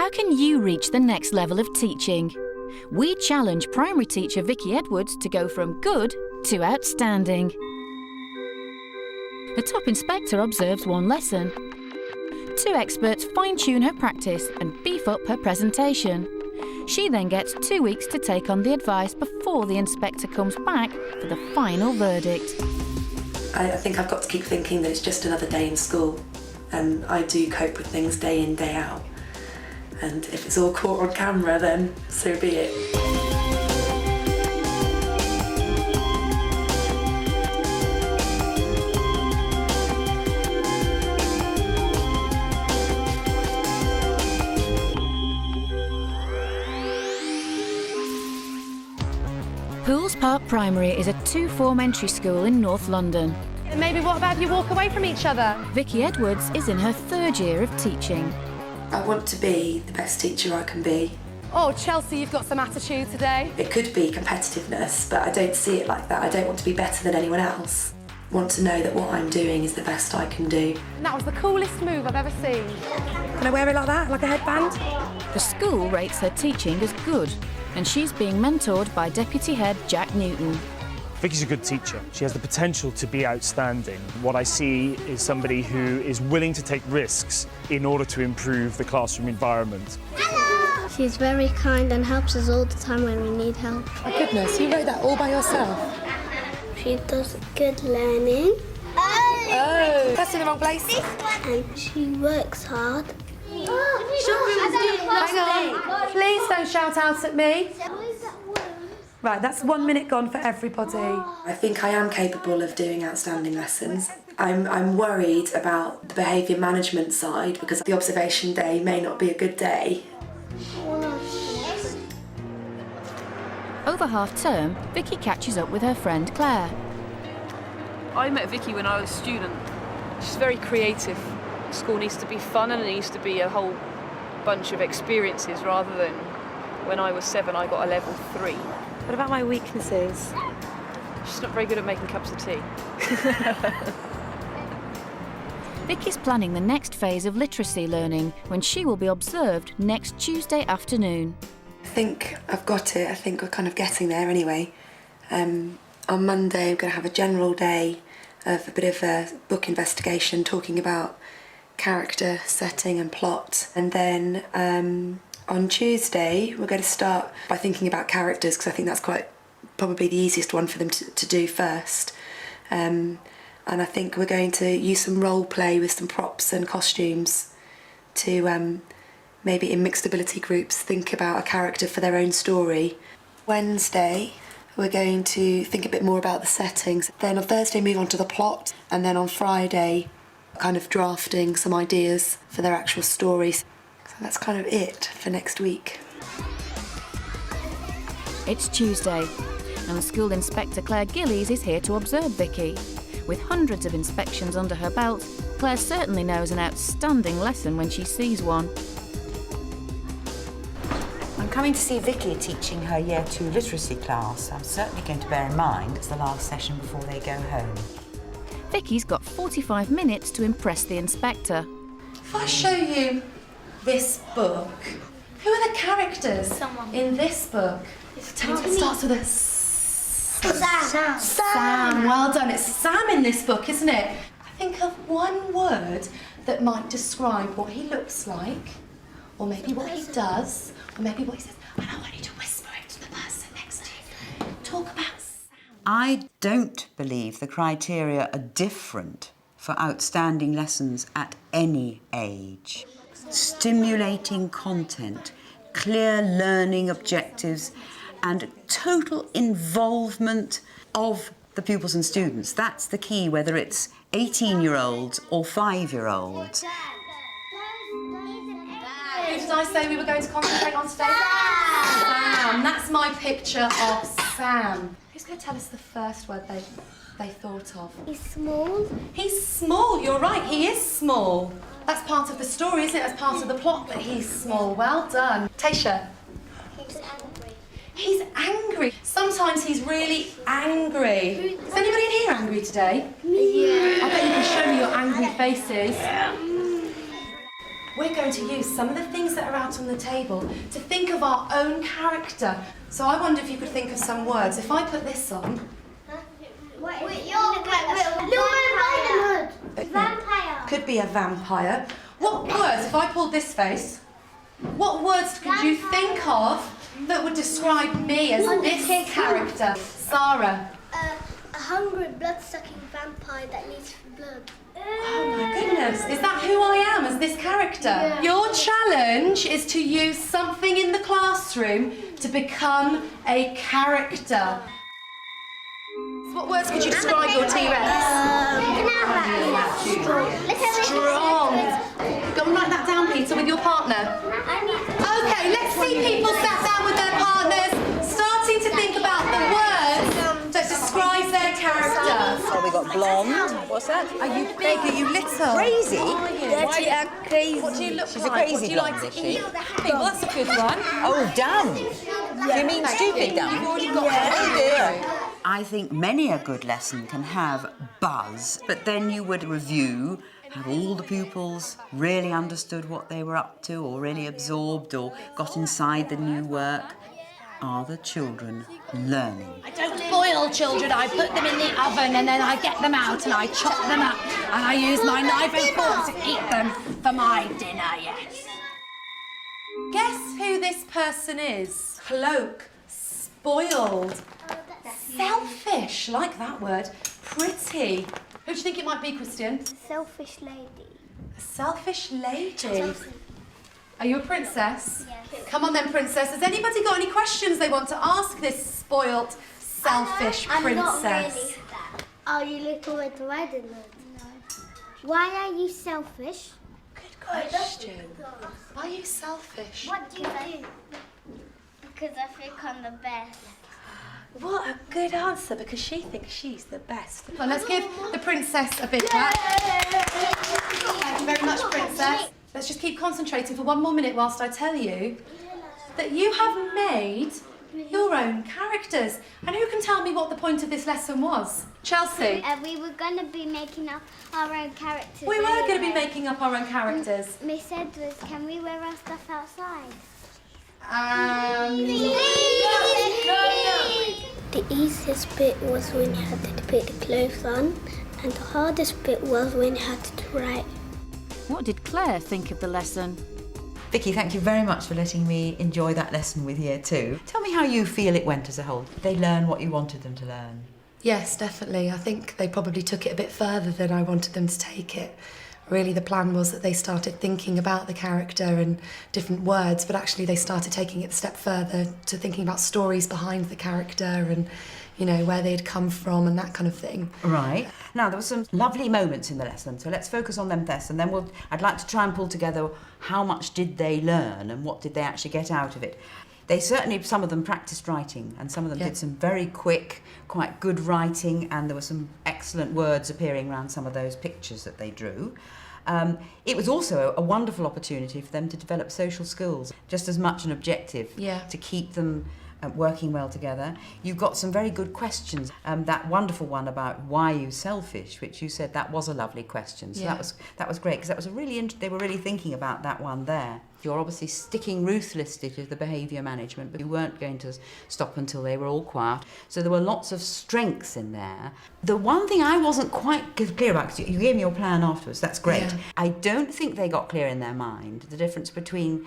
How can you reach the next level of teaching? We challenge primary teacher Vicky Edwards to go from good to outstanding. The top inspector observes one lesson. 2 experts fine-tune her practice and beef up her presentation. She then gets 2 weeks to take on the advice before the inspector comes back for the final verdict. I think I've got to keep thinking that it's just another day in school, and I do cope with things day in, day out. And if it's all caught on camera, then so be it. Pools Park Primary is a 2-form entry school in North London. And maybe what about you walk away from each other? Vicky Edwards is in her 3rd year of teaching. I want to be the best teacher I can be. Oh, Chelsea, you've got some attitude today. It could be competitiveness, but I don't see it like that. I don't want to be better than anyone else. I want to know that what I'm doing is the best I can do. And that was the coolest move I've ever seen. Can I wear it like that, like a headband? The school rates her teaching as good, and she's being mentored by Deputy Head Jack Newton. Vicky's a good teacher. She has the potential to be outstanding. What I see is somebody who is willing to take risks in order to improve the classroom environment. Hello! She's very kind and helps us all the time when we need help. My goodness, you wrote that all by yourself? She does good learning. Oh, that's in the wrong place. And she works hard. Hang on, please don't shout out at me. Right, that's 1 minute gone for everybody. I think I am capable of doing outstanding lessons. I'm worried about the behaviour management side because the observation day may not be a good day. Over half-term, Vicky catches up with her friend Claire. I met Vicky when I was a student. She's very creative. School needs to be fun and it needs to be a whole bunch of experiences rather than when I was 7 I got a level 3. What about my weaknesses? She's not very good at making cups of tea. Vicky's planning the next phase of literacy learning when she will be observed next Tuesday afternoon. I think I've got it. I think we're kind of getting there anyway. On Monday I'm going to have a general day of a bit of a book investigation talking about character, setting and plot. And then on Tuesday we're going to start by thinking about characters because I think that's probably the easiest one for them to do first. And I think we're going to use some role play with some props and costumes to maybe in mixed ability groups think about a character for their own story. Wednesday we're going to think a bit more about the settings. Then on Thursday move on to the plot, and then on Friday kind of drafting some ideas for their actual stories. So that's kind of it for next week. It's Tuesday, and School Inspector Claire Gillies is here to observe Vicky. With hundreds of inspections under her belt, Claire certainly knows an outstanding lesson when she sees one. I'm coming to see Vicky teaching her Year 2 literacy class. I'm certainly going to bear in mind it's the last session before they go home. Vicky's got 45 minutes to impress the inspector. If I show you this book, who are the characters in this book? Tell me, it starts with a Sam. Sam. Well done. It's Sam in this book, isn't it? Think of one word that might describe what he looks like, or maybe what he does, or maybe what he says. And I want you to whisper it to the person next to you. Talk about Sam. I don't believe the criteria are different for outstanding lessons at any age. Stimulating content, clear learning objectives, and total involvement of the pupils and students. That's the key, whether it's 18-year-olds or 5-year-olds. Who did I say we were going to concentrate on today? Sam. That's my picture of Sam. Who's going to tell us the first word they thought of? He's small. He's small. You're right. He is small. That's part of the story, isn't it? That's part of the plot that he's small. Well done. Tasha. He's angry. He's angry. Sometimes he's really angry. Is anybody in here angry today? Yeah. I bet you can show me your angry faces. we're going to use some of the things that are out on the table to think of our own character. So I wonder if you could think of some words. If I put this on... Vampire. Could be a vampire. What words, if I pulled this face, what words could you think of that would describe me as this character? Sarah. A hungry, blood-sucking vampire that needs blood. Oh my goodness, is that who I am as this character? Yeah. Your challenge is to use something in the classroom to become a character. So what words could you describe your T-Rex? Strong. Go and write that down, Peter, with your partner. Okay, let's see people sat down with their partners, starting to think about the words that describe their character. Oh, we got blonde. What's that? Are you big? Are you little? Crazy? Dirty and crazy. What do you look She's like? a crazy What do you like blonde, to is she? eat? Hey, well, that's a good one. Oh, damn. Do you mean stupid dumb? You've already got Oh, dear. I think many a good lesson can have buzz, but then you would review, have all the pupils really understood what they were up to, or really absorbed, or got inside the new work. Are the children learning? I don't boil children, I put them in the oven and then I get them out and I chop them up and I use my knife and fork to eat them for my dinner, yes. Guess who this person is? Cloak, spoiled, selfish, like that word, pretty. Who do you think it might be, Christian? Selfish lady. A selfish lady. Are you a princess? Yes. Come on then, princess. Has anybody got any questions they want to ask this spoilt, selfish princess? I'm not really. Are you Little Red Riding Hood? No. Why are you selfish? Good question. Why are you selfish? What do you do? Because I think I'm the best. What a good answer, because she thinks she's the best. Well, let's give the princess a big clap. Thank you very much, princess. Let's just keep concentrating for one more minute whilst I tell you that you have made your own characters. And who can tell me what the point of this lesson was? Chelsea? We were going to be making up our own characters. We were going to be making up our own characters. Miss Edwards, can we wear our stuff outside? The easiest bit was when you had to put the clothes on, and the hardest bit was when you had to write. What did Claire think of the lesson? Vicky, thank you very much for letting me enjoy that lesson with you too. Tell me how you feel it went as a whole. Did they learn what you wanted them to learn? Yes, definitely. I think they probably took it a bit further than I wanted them to take it. Really, the plan was that they started thinking about the character and different words, but actually they started taking it a step further to thinking about stories behind the character and, you know, where they'd come from and that kind of thing. Right. Now, there were some lovely moments in the lesson, so let's focus on them first, and then I'd like to try and pull together how much did they learn and what did they actually get out of it. They certainly, some of them practiced writing, and some of them did some very quick, quite good writing, and there were some excellent words appearing around some of those pictures that they drew. It was also a wonderful opportunity for them to develop social skills, just as much an objective to keep them working well together. You've got some very good questions. That wonderful one about why are you selfish, which you said that was a lovely question. So that was great, because that was they were really thinking about that one there. You're obviously sticking ruthlessly to the behaviour management, but you weren't going to stop until they were all quiet. So there were lots of strengths in there. The one thing I wasn't quite clear about, because you gave me your plan afterwards, that's great. Yeah. I don't think they got clear in their mind the difference between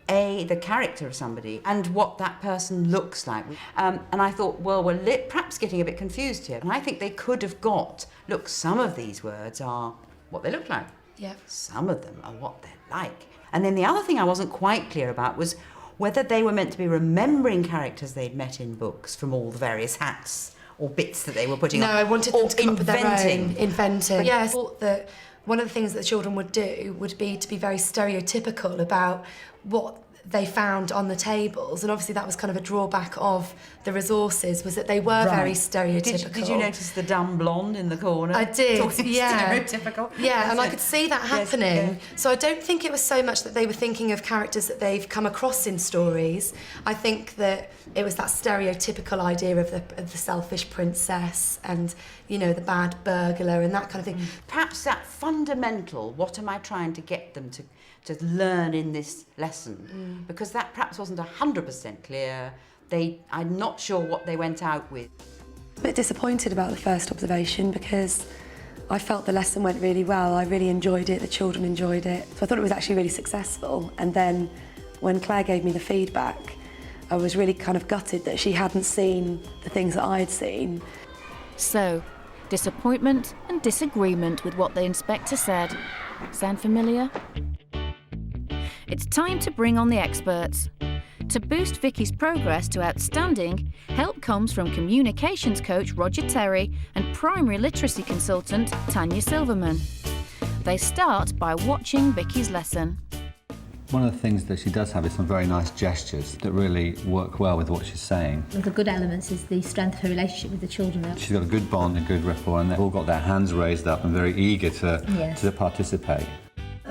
the character of somebody and what that person looks like. And I thought, well, we're perhaps getting a bit confused here. And I think they could have got, look, some of these words are what they look like. Yep. Some of them are what they're like. And then the other thing I wasn't quite clear about was whether they were meant to be remembering characters they'd met in books from all the various hats or bits that they were putting on. No, I wanted them to come up with their own, inventing. But yeah, I thought that one of the things that children would do would be to be very stereotypical about what they found on the tables, and obviously that was kind of a drawback of the resources, was that they were very stereotypical. Did you notice the dumb blonde in the corner? I did, yeah. Stereotypical. Yeah, and I could see that happening. Yes, yeah. So I don't think it was so much that they were thinking of characters that they've come across in stories. I think that it was that stereotypical idea of the selfish princess and, you know, the bad burglar and that kind of thing. Perhaps that fundamental, what am I trying to get them to learn in this lesson? Because that perhaps wasn't 100% clear. I'm not sure what they went out with. A bit disappointed about the first observation because I felt the lesson went really well. I really enjoyed it, the children enjoyed it. So I thought it was actually really successful. And then when Claire gave me the feedback, I was really kind of gutted that she hadn't seen the things that I had seen. So, disappointment and disagreement with what the inspector said. Sound familiar? It's time to bring on the experts. To boost Vicky's progress to outstanding, help comes from communications coach Roger Terry and primary literacy consultant Tanya Silverman. They start by watching Vicky's lesson. One of the things that she does have is some very nice gestures that really work well with what she's saying. One of the good elements is the strength of her relationship with the children. She's got a good bond and good rapport, and they've all got their hands raised up and very eager to participate.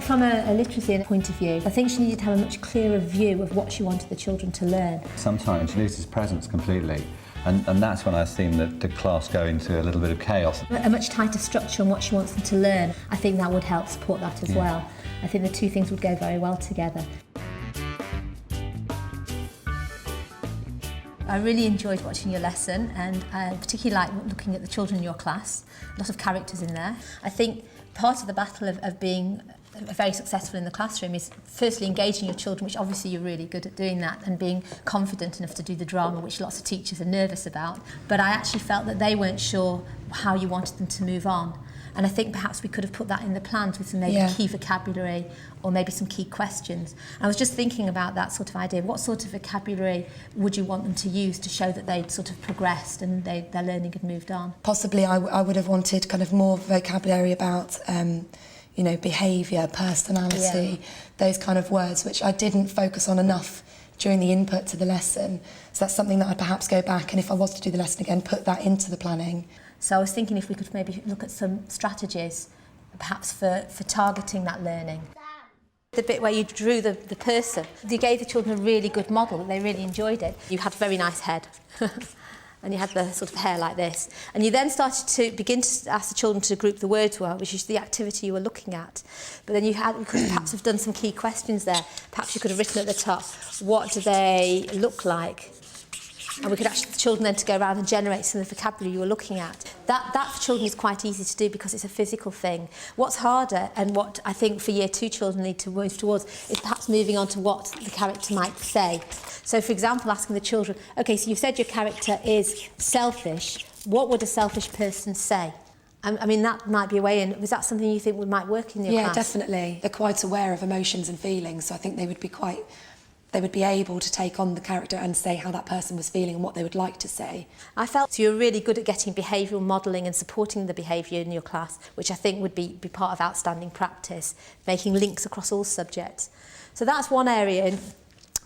From a literacy point of view, I think she needed to have a much clearer view of what she wanted the children to learn. Sometimes she loses presence completely, and that's when I've seen the class go into a little bit of chaos. A much tighter structure on what she wants them to learn, I think that would help support that as well. I think the two things would go very well together. I really enjoyed watching your lesson, and I particularly like looking at the children in your class. A lot of characters in there. I think part of the battle of being very successful in the classroom is firstly engaging your children, which obviously you're really good at doing that, and being confident enough to do the drama, which lots of teachers are nervous about. But I actually felt that they weren't sure how you wanted them to move on. And I think perhaps we could have put that in the plans with some maybe key vocabulary or maybe some key questions. And I was just thinking about that sort of idea. What sort of vocabulary would you want them to use to show that they'd sort of progressed and their learning had moved on? Possibly I would have wanted kind of more vocabulary about you know, behaviour, personality, those kind of words, which I didn't focus on enough during the input to the lesson. So that's something that I'd perhaps go back and, if I was to do the lesson again, put that into the planning. So I was thinking if we could maybe look at some strategies, perhaps for targeting that learning. The bit where you drew the person, you gave the children a really good model, that they really enjoyed it. You had a very nice head. And you had the sort of hair like this. And you then started to begin to ask the children to group the words well, which is the activity you were looking at. But then you could perhaps have done some key questions there. Perhaps you could have written at the top, what do they look like? And we could ask the children then to go around and generate some of the vocabulary you were looking at. That for children is quite easy to do because it's a physical thing. What's harder, and what I think for Year 2 children need to move towards, is perhaps moving on to what the character might say. So, for example, asking the children, OK, so you've said your character is selfish. What would a selfish person say? I mean, that might be a way in. Was that something you think might work in your class? Yeah, definitely. They're quite aware of emotions and feelings, so I think they would be able to take on the character and say how that person was feeling and what they would like to say. I felt you were really good at getting behavioural modelling and supporting the behaviour in your class, which I think would be part of outstanding practice, making links across all subjects. So that's one area.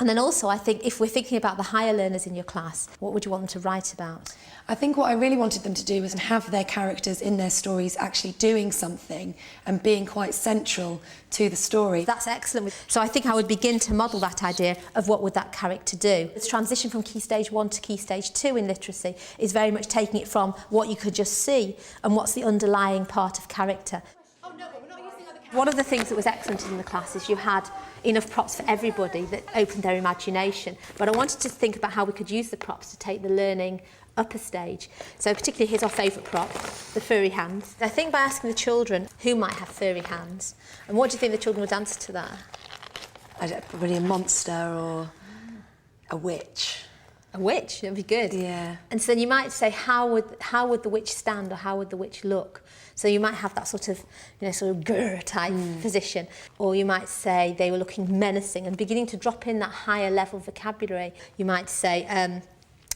And then also, I think, if we're thinking about the higher learners in your class, what would you want them to write about? I think what I really wanted them to do was have their characters in their stories actually doing something and being quite central to the story. That's excellent. So I think I would begin to model that idea of what would that character do. The transition from Key Stage 1 to Key Stage 2 in literacy is very much taking it from what you could just see and what's the underlying part of character. One of the things that was excellent in the class is you had enough props for everybody that opened their imagination. But I wanted to think about how we could use the props to take the learning up a stage. So particularly here's our favourite prop, the furry hands. I think by asking the children who might have furry hands, and what do you think the children would answer to that? Probably a monster or a witch. A witch, that'd be good. Yeah. And so then you might say, how would the witch stand, or how would the witch look? So you might have that sort of, sort of grr type position. Or you might say they were looking menacing, and beginning to drop in that higher level vocabulary. You might say,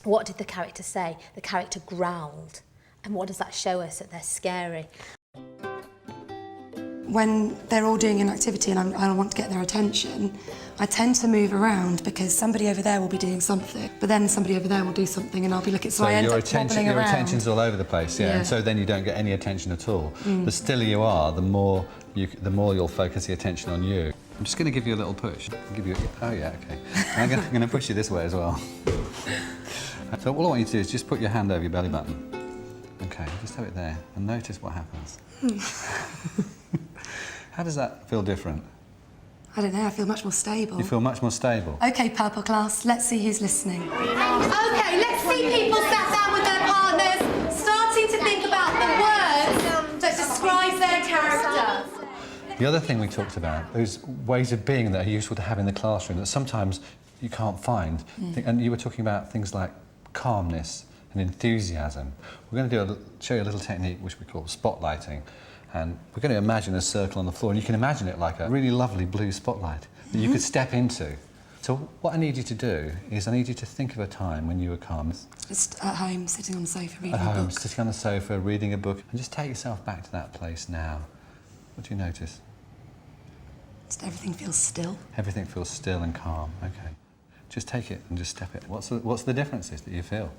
what did the character say? The character growled. And what does that show us? That they're scary. when they're all doing an activity and I want to get their attention, I tend to move around because somebody over there will be doing something, but then somebody over there will do something and I'll be looking, so I end up wobbling around. Your attention's all over the place, yeah, and so then you don't get any attention at all. The stiller you are, the more you'll focus the attention on you. I'm just going to give you a little push. Oh yeah, okay. I'm going to push you this way as well. So all I want you to do is just put your hand over your belly button. Okay, just have it there and notice what happens. How does that feel different? I don't know, I feel much more stable. You feel much more stable? OK, purple class, let's see who's listening. OK, let's see people sat down with their partners, starting to think about the words that describe their character. The other thing we talked about, those ways of being that are useful to have in the classroom that sometimes you can't find. And you were talking about things like calmness and enthusiasm. We're going to show you a little technique which we call spotlighting. And we're going to imagine a circle on the floor, and you can imagine it like a really lovely blue spotlight that you could step into. So what I need you to do is I need you to think of a time when you were calm. Just at home, sitting on the sofa, reading a book. At home, sitting on the sofa, reading a book, and just take yourself back to that place now. What do you notice? Just everything feels still. Everything feels still and calm, okay. Just take it and just step it. What's the differences that you feel?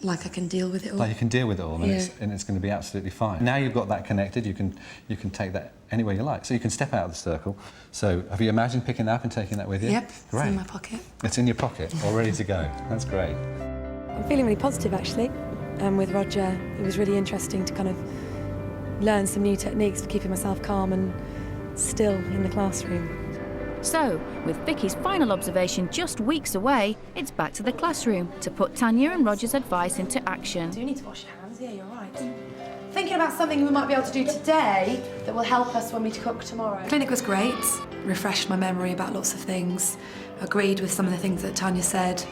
Like I can deal with it all. Like you can deal with it all, and it's going to be absolutely fine. Now you've got that connected, you can take that anywhere you like. So you can step out of the circle. So have you imagined picking that up and taking that with you? Yep, great. It's in my pocket. It's in your pocket, all ready to go. That's great. I'm feeling really positive, actually. With Roger, it was really interesting to kind of learn some new techniques for keeping myself calm and still in the classroom. So, with Vicky's final observation just weeks away, it's back to the classroom to put Tanya and Roger's advice into action. Do you need to wash your hands? Yeah, you're right. Thinking about something we might be able to do today that will help us when we cook tomorrow. Clinic was great. Refreshed my memory about lots of things. Agreed with some of the things that Tanya said.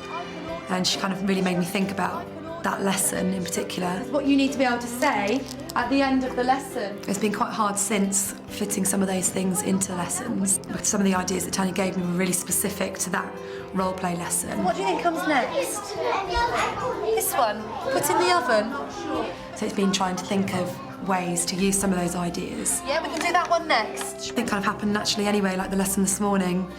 And she kind of really made me think about that lesson in particular. What you need to be able to say at the end of the lesson. It's been quite hard since fitting some of those things into lessons. Some of the ideas that Tanya gave me were really specific to that role play lesson. What do you think comes next? This one. Put in the oven. So it's been trying to think of ways to use some of those ideas. Yeah, we can do that one next. I think kind of happened naturally anyway, like the lesson this morning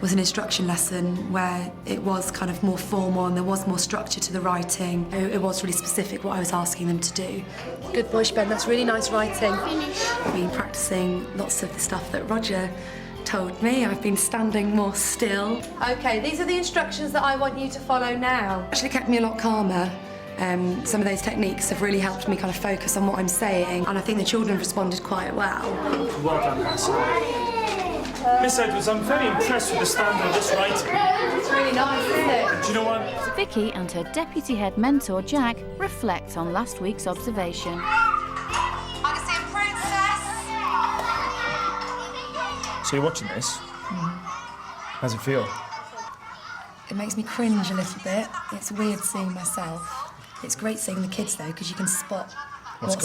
was an instruction lesson where it was kind of more formal and there was more structure to the writing. It was really specific what I was asking them to do. Good push, Ben, that's really nice writing. I've been practicing lots of the stuff that Roger told me. I've been standing more still. OK, these are the instructions that I want you to follow now. Actually kept me a lot calmer. Some of those techniques have really helped me kind of focus on what I'm saying, and I think the children responded quite well. Well done, Hassan. Miss Edwards, I'm very impressed with the standard of this writing. It's really nice, isn't it? Do you know what? Vicky and her deputy head mentor, Jack, reflect on last week's observation. I can see a princess. So you're watching this? How's it feel? It makes me cringe a little bit. It's weird seeing myself. It's great seeing the kids though, because you can spot what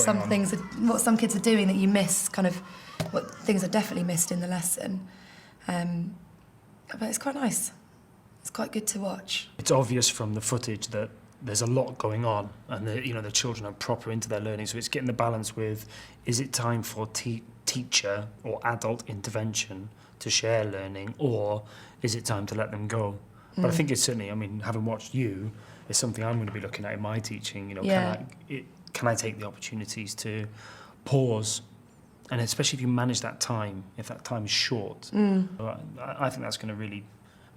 some kids are doing that you miss, kind of what things are definitely missed in the lesson. But it's quite nice. It's quite good to watch. It's obvious from the footage that there's a lot going on, and the children are proper into their learning. So it's getting the balance with: is it time for teacher or adult intervention to share learning, or is it time to let them go? But I think it's certainly, I mean, having watched you, it's something I'm going to be looking at in my teaching. Can I take the opportunities to pause, and especially if you manage that time, if that time is short, I think that's going to really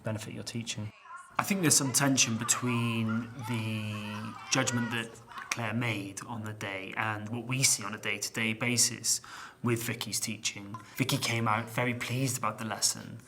benefit your teaching. I think there's some tension between the judgment that Claire made on the day and what we see on a day-to-day basis with Vicky's teaching. Vicky came out very pleased about the lesson,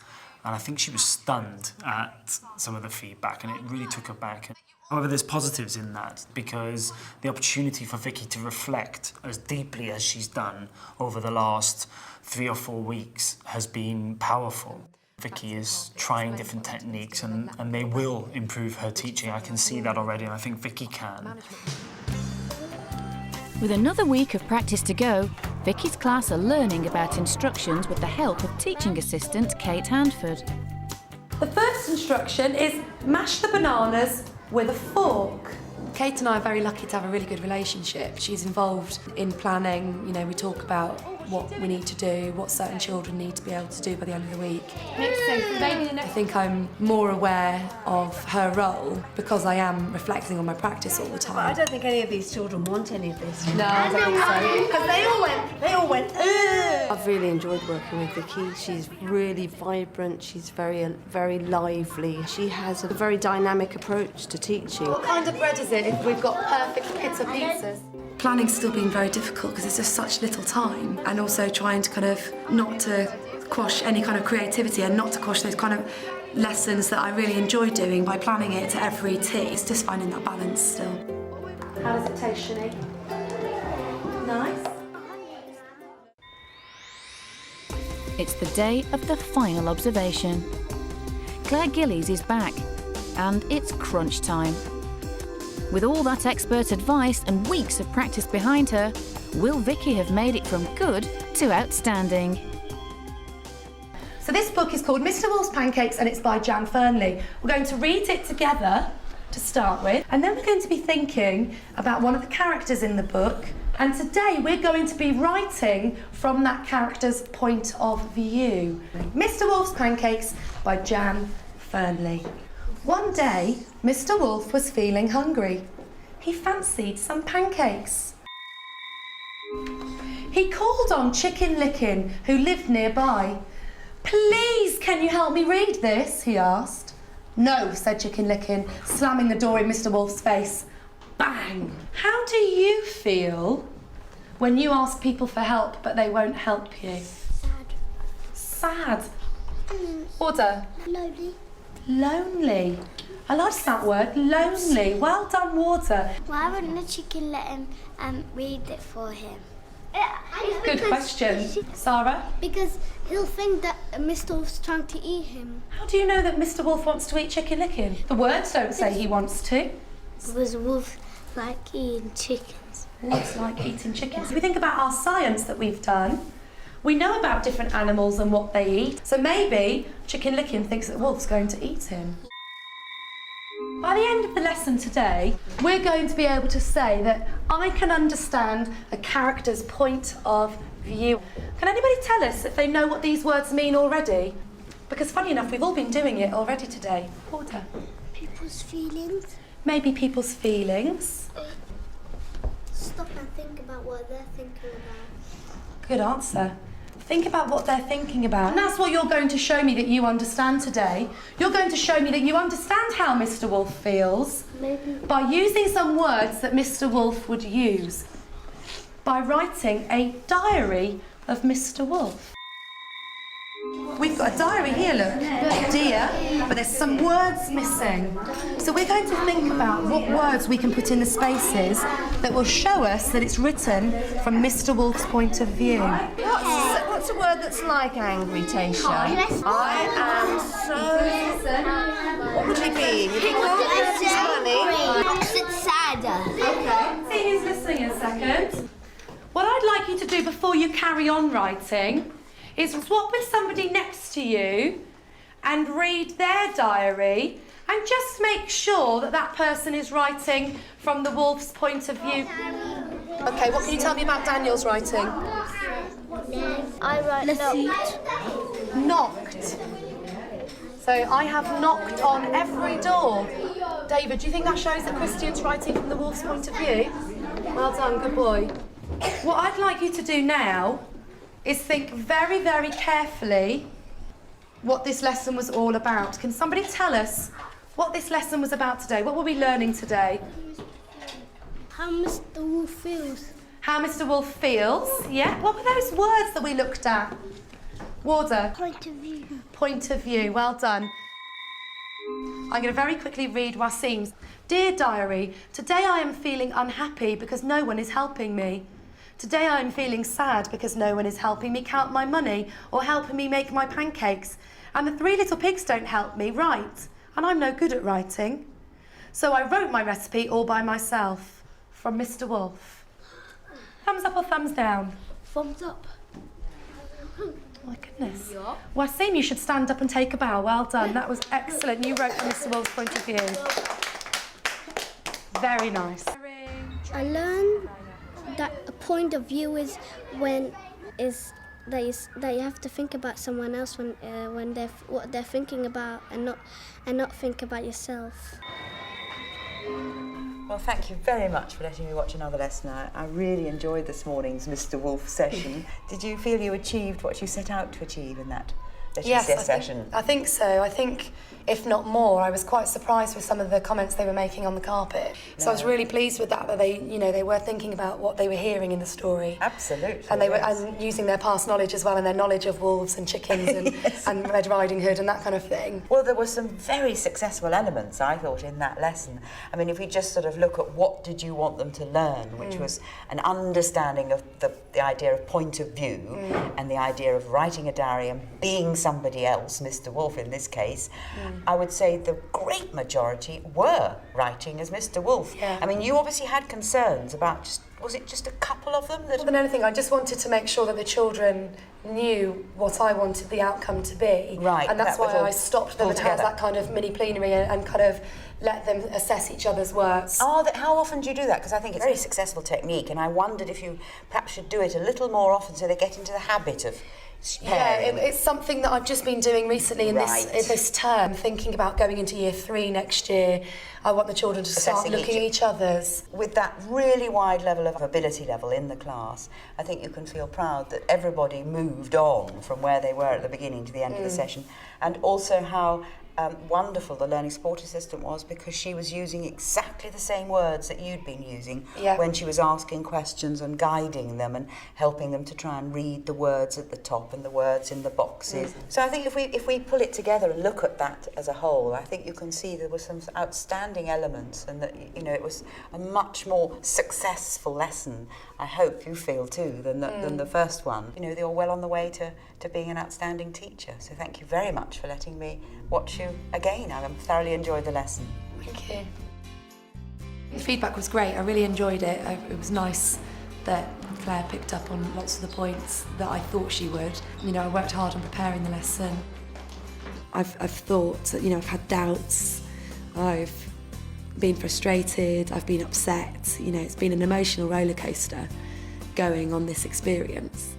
and I think she was stunned at some of the feedback, and it really took her back. However, there's positives in that, because the opportunity for Vicky to reflect as deeply as she's done over the last 3 or 4 weeks has been powerful. Vicky is trying different techniques, and they will improve her teaching. I can see that already, and I think Vicky can. With another week of practice to go, Vicky's class are learning about instructions with the help of teaching assistant Kate Handford. The first instruction is mash the bananas with a fork. Kate and I are very lucky to have a really good relationship. She's involved in planning, we talk about what we need to do, what certain children need to be able to do by the end of the week. Mixing, I think I'm more aware of her role because I am reflecting on my practice all the time. But I don't think any of these children want any of this. No, I don't think so. Because they all went, ugh! I've really enjoyed working with Vicky. She's really vibrant, she's very lively. She has a very dynamic approach to teaching. What kind of bread is it if we've got perfect pizza pizzas? Planning's still been very difficult because it's just such little time, and also trying to kind of not to quash any kind of creativity and not to quash those kind of lessons that I really enjoy doing by planning it to every tea. It's just finding that balance still. How does it taste, Shani? Nice. It's the day of the final observation. Claire Gillies is back, and it's crunch time. With all that expert advice and weeks of practice behind her, will Vicky have made it from good to outstanding? So this book is called Mr. Wolf's Pancakes and it's by Jan Fernley. We're going to read it together to start with, and then we're going to be thinking about one of the characters in the book, and today we're going to be writing from that character's point of view. Mr. Wolf's Pancakes by Jan Fernley. One day, Mr. Wolf was feeling hungry. He fancied some pancakes. He called on Chicken Licken, who lived nearby. "Please, can you help me read this?" he asked. "No," said Chicken Licken, slamming the door in Mr. Wolf's face. Bang! How do you feel when you ask people for help but they won't help you? Sad. Sad? Order. Lonely. Lonely. I like that word, lonely. Well done, Water. Why wouldn't the chicken let him read it for him? Good question. Sarah? Because he'll think that Mr. Wolf's trying to eat him. How do you know that Mr. Wolf wants to eat Chicken Licken? The words don't say he wants to. Because wolves like eating chickens. Wolves like eating chickens. If we think about our science that we've done, we know about different animals and what they eat. So maybe Chicken Licken thinks that Wolf's going to eat him. By the end of the lesson today, we're going to be able to say that I can understand a character's point of view. Can anybody tell us if they know what these words mean already? Because funny enough, we've all been doing it already today. Porter? People's feelings. Maybe people's feelings. Stop and think about what they're thinking about. Good answer. Think about what they're thinking about. And that's what you're going to show me that you understand today. You're going to show me that you understand how Mr. Wolf feels by using some words that Mr. Wolf would use. By writing a diary of Mr. Wolf. We've got a diary here, look. Dear, but there's some words missing. So we're going to think about what words we can put in the spaces that will show us that it's written from Mr. Wolf's point of view. What's a word that's like angry, Tasha? I am so... What would it be? You think funny? Opposite sadder. Okay. See who's listening in a second. What I'd like you to do before you carry on writing is swap with somebody next to you and read their diary and just make sure that that person is writing from the wolf's point of view. Okay, what can you tell me about Daniel's writing? I write knocked. Knocked. So I have knocked on every door. David, do you think that shows that Christian's writing from the wolf's point of view? Well done, good boy. What I'd like you to do now is think very, very carefully what this lesson was all about. Can somebody tell us what this lesson was about today? What were we learning today? How Mr. Wolf feels. How Mr. Wolf feels, yeah. What were those words that we looked at? Warder? Point of view. Point of view, well done. I'm going to very quickly read Wasim's. Dear Diary, today I am feeling unhappy because no one is helping me. Today I am feeling sad because no one is helping me count my money or helping me make my pancakes. And the 3 little pigs don't help me write, and I'm no good at writing. So I wrote my recipe all by myself. From Mr. Wolf. Thumbs up or thumbs down? Thumbs up. Oh my goodness. Wasim, you should stand up and take a bow. Well done. That was excellent. You wrote from Mr. Wolf's point of view. Very nice. I learned that a point of view is when is that you have to think about someone else when what they're thinking about, and not think about yourself. Well, thank you very much for letting me watch another lesson. I really enjoyed this morning's Mr. Wolf session. Did you feel you achieved what you set out to achieve in that session? I think so. I think, if not more, I was quite surprised with some of the comments they were making on the carpet. So I was really pleased with that they were thinking about what they were hearing in the story. Absolutely. And they were and using their past knowledge as well, and their knowledge of wolves and chickens and, and Red Riding Hood and that kind of thing. Well, there were some very successful elements, I thought, in that lesson. I mean, if we just sort of look at what did you want them to learn, which was an understanding of the idea of point of view and the idea of writing a diary and being somebody else, Mr. Wolf in this case, I would say the great majority were writing as Mr. Wolf. Yeah. I mean, you obviously had concerns about was it just a couple of them? More than anything, I just wanted to make sure that the children knew what I wanted the outcome to be. Right. And that's why I stopped them and had that kind of mini plenary and kind of let them assess each other's works. How often do you do that? Because I think it's a very successful technique, and I wondered if you perhaps should do it a little more often so they get into the habit of sharing. Yeah, it's something that I've just been doing recently in this term, thinking about going into year 3 next year. I want the children to start looking at each other's. With that really wide level of ability level in the class, I think you can feel proud that everybody moved on from where they were at the beginning to the end of the session, and also how wonderful the learning support assistant was, because she was using exactly the same words that you'd been using when she was asking questions and guiding them and helping them to try and read the words at the top and the words in the boxes. So I think if we pull it together and look at that as a whole, I think you can see there were some outstanding elements, and that it was a much more successful lesson, I hope you feel too, than the first one. They were well on the way to being an outstanding teacher. So thank you very much for letting me watch you again. I thoroughly enjoyed the lesson. Thank you. The feedback was great. I really enjoyed it. It was nice that Claire picked up on lots of the points that I thought she would. I worked hard on preparing the lesson. I've thought that, I've had doubts. I've been frustrated. I've been upset. It's been an emotional roller coaster going on this experience.